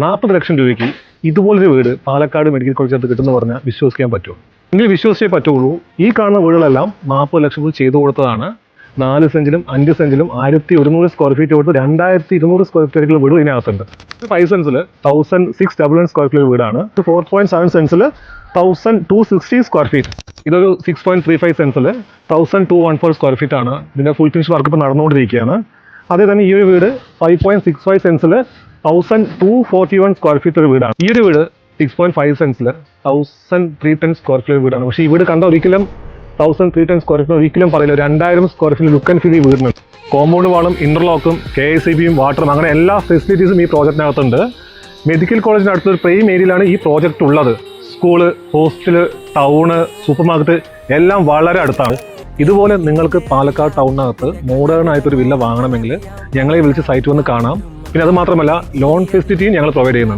40 ലക്ഷം രൂപയ്ക്ക് ഇതുപോലൊരു വീട് പാലക്കാട് മെഡിക്കൽ കോളേജിനകത്ത് കിട്ടുമെന്ന് പറഞ്ഞാൽ വിശ്വസിക്കാൻ പറ്റുമോ? എങ്കിൽ വിശ്വസിച്ചേ പറ്റുള്ളൂ. ഈ കാണുന്ന വീടുകളെല്ലാം 40 ലക്ഷം രൂപ ചെയ്തു കൊടുത്തതാണ്. 4 സെന്റിലും 5 സെന്റിലും 1100 സ്ക്വയർ ഫീറ്റ് കൊടുത്ത് 2200 സ്ക്വയർ ഫീറ്റുകൾ വീട് ഇതിനകത്തുണ്ട്. 5 സെൻസിൽ 1611 സ്ക്വയർ ഫീറ്റ് വീടാണ്. 4.7 സെൻസിൽ 1260 സ്ക്വയർ ഫീറ്റ്. ഇതൊരു 6.35 സെൻസിൽ 1214 സ്ക്വയർ ഫീറ്റ് ആണ്. ഇതിന്റെ ഫുൾ ഫിനിഷ് വർക്ക് ഇപ്പോൾ നടന്നുകൊണ്ടിരിക്കുകയാണ്. അതേ തന്നെ ഈ ഒരു വീട് 5.65 സെൻസിൽ 1241 സ്ക്വയർ ഫീറ്റ് ഒരു വീടാണ്. ഈ ഒരു വീട് 6.5 സെൻസിൽ 1310 സ്ക്വയർ ഫീറ്റ് വീടാണ്. പക്ഷേ ഈ വീട് കണ്ട ഒരിക്കലും 1310 സ്ക്വയർ ഫീറ്റ് ഒരിക്കലും പറയില്ല. 2000 square feet look and feel ഈ വീടിനുണ്ട്. കോമ്പൗണ്ട് വാളും ഇന്റർലോക്കും KICBയും വാട്ടറും അങ്ങനെ എല്ലാ ഫെസിലിറ്റീസും ഈ പ്രോജക്റ്റിനകത്തുണ്ട്. മെഡിക്കൽ കോളേജിന് അടുത്തൊരു പ്രൈം ഏരിയയിലാണ് ഈ പ്രോജക്റ്റ് ഉള്ളത്. School, hostel, town, super market എല്ലാം വളരെ അടുത്താണ്. ഇതുപോലെ നിങ്ങൾക്ക് പാലക്കാട് ടൗണിനകത്ത് മോഡേൺ ആയിട്ടൊരു വില്ല വാങ്ങണമെങ്കിൽ ഞങ്ങളെ വിളിച്ച് സൈറ്റ് വന്ന് കാണാം. പിന്നെ അത് മാത്രമല്ല ലോൺ ഫെസിലിറ്റിയും ഞങ്ങൾ പ്രൊവൈഡ് ചെയ്യുന്നുണ്ട്.